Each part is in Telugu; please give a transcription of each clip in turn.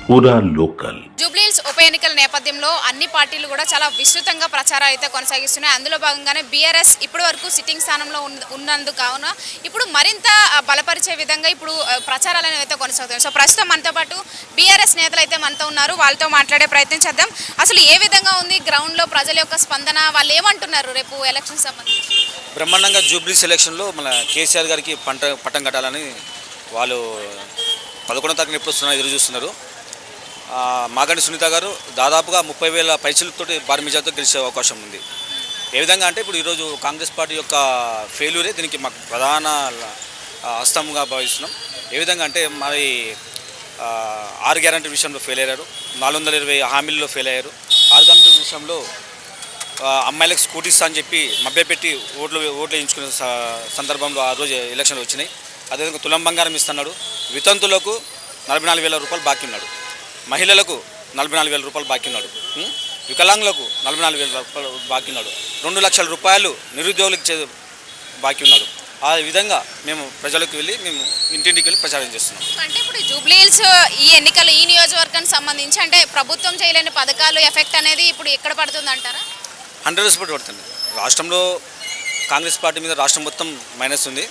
पूरा लोकल జూబ్లీహిల్స్ ఉప ఎన్నికల నేపథ్యంలో అన్ని పార్టీలు కూడా చాలా విస్తృతంగా ప్రచారం అయితే కొనసాగిస్తున్నాయి. అందులో భాగంగానే బీఆర్ఎస్ ఇప్పటి వరకు సిట్టింగ్ స్థానంలో ఉన్నందుకు కావున ఇప్పుడు మరింత బలపరిచే విధంగా ఇప్పుడు ప్రచారాలు అనేవి అయితే కొనసాగుతాయి. సో ప్రస్తుతం మనతో పాటు బీఆర్ఎస్ నేతలు అయితే మనతో ఉన్నారు. వాళ్ళతో మాట్లాడే ప్రయత్నం చేద్దాం. అసలు ఏ విధంగా ఉంది గ్రౌండ్లో ప్రజల యొక్క స్పందన, వాళ్ళు ఏమంటున్నారు రేపు ఎలక్షన్ సంబంధించి? బ్రహ్మాండంగా జూబ్లీహిల్స్ ఎలక్షన్లో మన కేసీఆర్ గారికి పట్టం కట్టాలని వాళ్ళు 11వ తారీఖున ఎప్పుడు వస్తున్నారో ఎదురు చూస్తున్నారు. మాగంటి సునీత గారు దాదాపుగా 30,000 పైసలతో భారీ మెజార్టీతో గెలిచే అవకాశం ఉంది. ఏ విధంగా అంటే ఇప్పుడు ఈరోజు కాంగ్రెస్ పార్టీ యొక్క ఫెయిల్యూరే దీనికి మాకు ప్రధాన హస్తంగా భావిస్తున్నాం. ఏ విధంగా అంటే మరి 6 గ్యారంటీ విషయంలో ఫెయిల్ అయ్యారు, 420 హామీల్లో ఫెయిల్ అయ్యారు. 6 గ్యారంటీ విషయంలో అమ్మాయిలకు స్కూటీ ఇస్తా అని చెప్పి మభ్యపెట్టి ఓట్లు వేయించుకునే సందర్భంలో ఆ రోజు ఎలక్షన్లు వచ్చినాయి. అదేవిధంగా తులం బంగారం ఇస్తున్నాడు, వితంతులకు 44,000 రూపాయలు బాకీ ఉన్నాడు, మహిళలకు 44,000 రూపాయలు బాకీ ఉన్నాడు, వికలాంగులకు 44,000 రూపాయలు బాకీ ఉన్నాడు, 2 లక్షల రూపాయలు నిరుద్యోగులకు బాకీ ఉన్నాడు. ఆ విధంగా మేము ప్రజలకు వెళ్ళి మేము ఇంటింటికి వెళ్ళి ప్రచారం చేస్తున్నాం. అంటే ఇప్పుడు జూబ్లీహిల్స్ ఈ ఎన్నికలు ఈ నియోజకవర్గానికి సంబంధించి అంటే ప్రభుత్వం చేయలేని పథకాలు ఎఫెక్ట్ అనేది ఇప్పుడు ఎక్కడ పడుతుంది అంటారా? 100% పడుతుంది. రాష్ట్రంలో కాంగ్రెస్ పార్టీ మీద రాష్ట్రం మొత్తం మైనస్ ఉంది.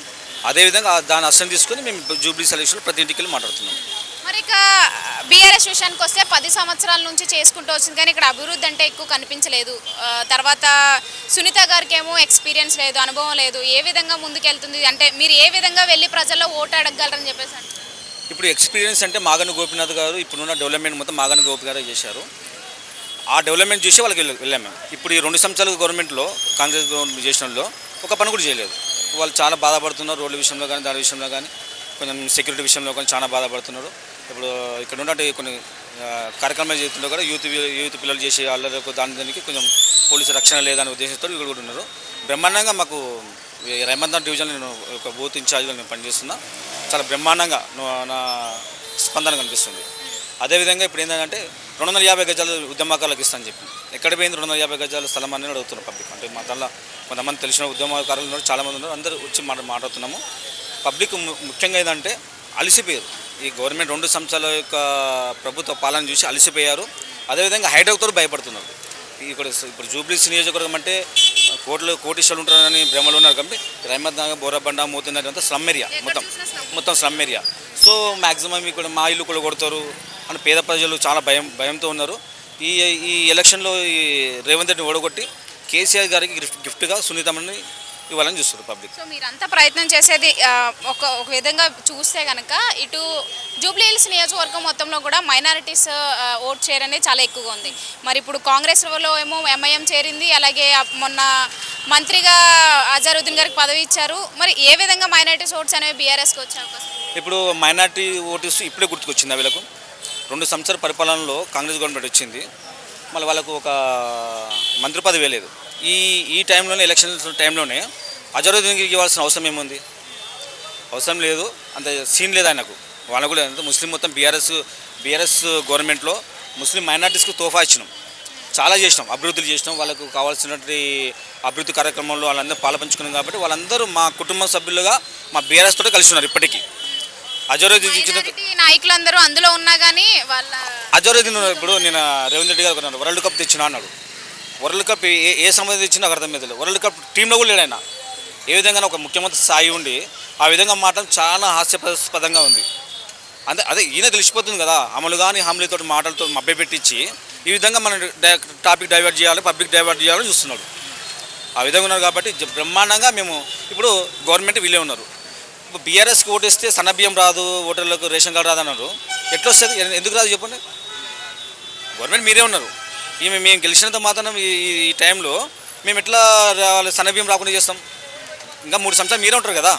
అదేవిధంగా దాని అసలు తీసుకొని మేము జూబ్లీహిల్స్ ఎలక్షన్లో ప్రతి ఇంటికి వెళ్ళి మాట్లాడుతున్నాం. మరి ఇక బీఆర్ఎస్ విషయానికి వస్తే 10 సంవత్సరాల నుంచి చేసుకుంటూ వచ్చింది, కానీ ఇక్కడ అభివృద్ధి అంటే ఎక్కువ కనిపించలేదు. తర్వాత సునీత గారికి ఏమో ఎక్స్పీరియన్స్ లేదు, అనుభవం లేదు. ఏ విధంగా ముందుకెళ్తుంది అంటే మీరు ఏ విధంగా వెళ్ళి ప్రజల్లో ఓటు అడగగలరని చెప్పేసి అంటే? ఇప్పుడు ఎక్స్పీరియన్స్ అంటే మాగంటి గోపీనాథ్ గారు ఇప్పుడున్న డెవలప్మెంట్ మొత్తం మాగంటి గోపి గారు చేశారు. ఆ డెవలప్మెంట్ చూసి వాళ్ళకి వెళ్ళాము మేము. ఇప్పుడు ఈ 2 సంవత్సరాల గవర్నమెంట్లో కాంగ్రెస్ గవర్నమెంట్ చేసినలో ఒక పని కూడా చేయలేదు. వాళ్ళు చాలా బాధపడుతున్నారు. రోడ్ల విషయంలో కానీ దాని విషయంలో కానీ కొంచెం సెక్యూరిటీ విషయంలో కానీ చాలా బాధపడుతున్నారు. ఇప్పుడు ఇక్కడ ఉన్నట్టు కొన్ని కార్యక్రమాలు చేస్తుంటే కూడా యూత్ పిల్లలు చేసే వాళ్ళకు దానికి కొంచెం పోలీసు రక్షణ లేదనే ఉద్దేశంతో ఇక్కడ కూడా ఉన్నారు. బ్రహ్మాండంగా మాకు రైమందర్ డివిజన్ నేను ఒక బూత్ ఇన్ఛార్జ్గా నేను పనిచేస్తున్నా. చాలా బ్రహ్మాండంగా నా స్పందన కనిపిస్తుంది. అదేవిధంగా ఇప్పుడు ఏంటంటే 250 గజాలు ఉద్యమకారులకు ఇస్తాను చెప్పి ఎక్కడ పోయింది 250 గజాల స్థలం అనేది అడుగుతున్నారు పబ్లిక్. అంటే మా దానిలో కొంతమంది తెలిసిన ఉద్యమకారులు ఉన్నారు, చాలామంది ఉన్నారు, అందరూ వచ్చి మాట్లాడుతున్నాము. పబ్లిక్ ముఖ్యంగా ఏంటంటే అలసిపోయారు. ఈ గవర్నమెంట్ 2 సంవత్సరాల యొక్క ప్రభుత్వ పాలన చూసి అలసిపోయారు. అదేవిధంగా హైడ్రాక్తో భయపడుతున్నారు. ఇప్పుడు జూబ్లీహిల్స్ నియోజకవర్గం అంటే కోటీశ్వరులు ఉంటారని భ్రమలు ఉన్నారు. కాబట్టి రైమత్ నగర్, బోరాబండ, మోతినగర్ అంతా స్లమ్ ఏరియా, మొత్తం స్లమ్ ఏరియా. సో మ్యాక్సిమం ఇక్కడ మా ఇల్లు కూడా కొడతారు అని పేద ప్రజలు చాలా భయంతో ఉన్నారు. ఈ ఎలక్షన్లో ఈ రేవంత్ రెడ్డిని ఓడగొట్టి కేసీఆర్ గారికి గిఫ్ట్గా సునీతమ్మని ఇవ్వాలని చూస్తారు పబ్లిక్. సో మీరంతా ప్రయత్నం చేసేది ఒక విధంగా చూస్తే కనుక ఇటు జూబ్లీహిల్స్ నియోజకవర్గం మొత్తంలో కూడా మైనారిటీస్ ఓట్ షేర్ అనేది చాలా ఎక్కువగా ఉంది. మరి ఇప్పుడు కాంగ్రెస్లో ఏమో ఎంఐఎం చేరింది, అలాగే మొన్న మంత్రిగా అజారుద్దీన్ గారికి పదవి ఇచ్చారు. మరి ఏ విధంగా మైనారిటీస్ ఓట్స్ అనేవి బీఆర్ఎస్కి వచ్చే అవకాశం? ఇప్పుడు మైనారిటీ ఓటర్స్ ఇప్పుడే గుర్తుకొచ్చింది. వీళ్ళకు 2 సంవత్సరాల పరిపాలనలో కాంగ్రెస్ గవర్నమెంట్ వచ్చింది, మళ్ళీ వాళ్ళకు ఒక మంత్రి పదవి లేదు. ఈ టైంలోనే ఎలక్షన్స్ టైంలోనే అజరుద్దీన్కి ఇవ్వాల్సిన అవసరం ఏముంది? అవసరం లేదు, అంత సీన్ లేదు ఆయనకు. వాళ్ళకు కూడా ముస్లిం మొత్తం బీఆర్ఎస్ గవర్నమెంట్లో ముస్లిం మైనార్టీస్కి తోఫా ఇచ్చినాం, చాలా చేసినాం, అభివృద్ధులు చేసినాం. వాళ్ళకు కావాల్సినటువంటి అభివృద్ధి కార్యక్రమంలో వాళ్ళందరూ పాల్పంచుకున్నాం. కాబట్టి వాళ్ళందరూ మా కుటుంబ సభ్యులుగా మా బీఆర్ఎస్ తోటే కలిసి ఉన్నారు. ఇప్పటికీ అజరుద్దీన్ ఇచ్చిన నాయకులందరూ అందులో ఉన్నా కానీ వాళ్ళ అజరుద్దీన్ ఇప్పుడు నేను రేవంత్ రెడ్డి గారు కొన్నాను, వరల్డ్ కప్ తెచ్చినా అన్నాడు. వరల్డ్ కప్ ఏ సమయం తెచ్చినా నాకు అర్థం లేదు. వరల్డ్ కప్ టీంలో కూడా లేడైనా. ఏ విధంగా ఒక ముఖ్యమంత్రి స్థాయి ఉండి ఆ విధంగా మాట్లాడడం చాలా హాస్యాస్పదంగా ఉంది. అదే ఈయన తెలిసిపోతుంది కదా, అమలు కానీ హామీలతో మాటలతో మభ్యపెట్టించి ఈ విధంగా మనం టాపిక్ డైవర్ట్ చేయాలి, పబ్లిక్ డైవర్ట్ చేయాలని చూస్తున్నాడు. ఆ విధంగా ఉన్నారు. కాబట్టి బ్రహ్మాండంగా మేము ఇప్పుడు గవర్నమెంట్ వీళ్ళే ఉన్నారు. ఇప్పుడు బీఆర్ఎస్కి ఓటేస్తే సన్నబియ్యం రాదు, ఓటర్లకు రేషన్ కార్డు రాదన్నారు. ఎట్లా వస్తుంది? ఎందుకు రాదు చెప్పండి? గవర్నమెంట్ మీరే ఉన్నారు. మేము గెలిచినంత మాత్రం ఈ టైంలో మేము ఎట్లా సన్నబియ్యం రాకుండా చేస్తాం? ఇంకా 3 సంవత్సరాలు మీరే ఉంటారు కదా.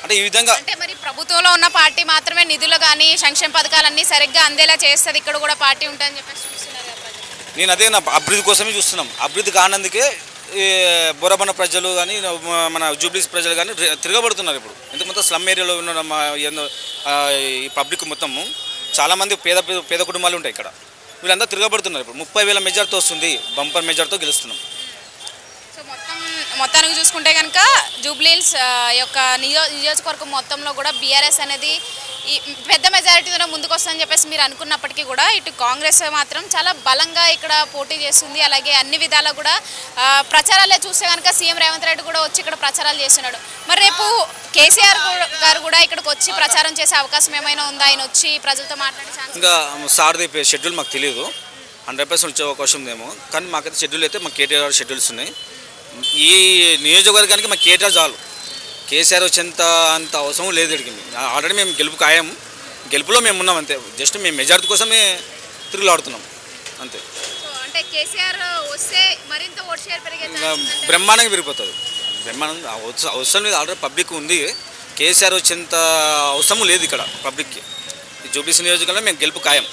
అంటే ఈ విధంగా అంటే మరి ప్రభుత్వంలో ఉన్న పార్టీ మాత్రమే నిధులు కానీ సంక్షేమ పథకాలన్నీ సరిగ్గా అందేలా చేస్తుంది, ఇక్కడ కూడా పార్టీ ఉంటుందని చెప్పేసి చూస్తున్నారు. నేను అదే నా అభివృద్ధి కోసమే చూస్తున్నాం. అభివృద్ధి కానందుకే బోరాబండ ప్రజలు కానీ మన జూబ్లీహిల్స్ ప్రజలు కానీ తిరగబడుతున్నారు. ఇప్పుడు ఎందుకు మొత్తం స్లమ్ ఏరియాలో ఉన్న ఈ పబ్లిక్ మొత్తము చాలామంది పేద కుటుంబాలు ఉంటాయి ఇక్కడ. వీళ్ళందరూ తిరగబడుతున్నారు. ఇప్పుడు 30,000 మెజార్టీతో వస్తుంది, బంపర్ మెజార్టీతో గెలుస్తున్నాం. సో మొత్తం మొత్తానికి చూసుకుంటే కనుక జూబ్లీహిల్స్ యొక్క నియోజకవర్గం మొత్తంలో కూడా బీఆర్ఎస్ అనేది ఈ పెద్ద మెజారిటీతో ముందుకు వస్తుందని చెప్పేసి మీరు అనుకున్నప్పటికీ కూడా ఇటు కాంగ్రెస్ మాత్రం చాలా బలంగా ఇక్కడ పోటీ చేస్తుంది. అలాగే అన్ని విధాలా కూడా ప్రచారాలే చూస్తే కనుక సీఎం రేవంత్ రెడ్డి కూడా వచ్చి ఇక్కడ ప్రచారాలు చేస్తున్నాడు. మరి రేపు కేసీఆర్ గారు కూడా ఇక్కడికి వచ్చి ప్రచారం చేసే అవకాశం ఏమైనా ఉందా? ఆయన వచ్చి ప్రజలతో మాట్లాడే ఛాన్స్? ఇంకా సార్ది షెడ్యూల్ మాకు తెలియదు, 100% వచ్చే అవకాశం ఉందేమో. కానీ మాకైతే షెడ్యూల్ అయితే మాకు కేటీఆర్ షెడ్యూల్స్ ఉన్నాయి. ఈ నియోజకవర్గానికి మాకు కేటీఆర్ చాలు, కేసీఆర్ వచ్చేంత అంత అవసరం లేదు. అడిగింది ఆల్రెడీ మేము గెలుపు ఖాయం, గెలుపులో మేము ఉన్నాం అంతే. జస్ట్ మేము మెజారిటీ కోసమే తిరుగులాడుతున్నాం అంతే. అంటే కేసీఆర్ వస్తే మరింత ఓట్ షేర్ పెరిగే బ్రహ్మాండంగా పెరిగిపోతుంది. బ్రహ్మాండంగా అవసరం లేదు, ఆల్రెడీ పబ్లిక్ ఉంది. కేసీఆర్ వచ్చేంత అవసరం లేదు ఇక్కడ పబ్లిక్కి. ఈ జూబ్లీహిల్స్ నియోజకవర్గంలో మేము గెలుపు ఖాయం.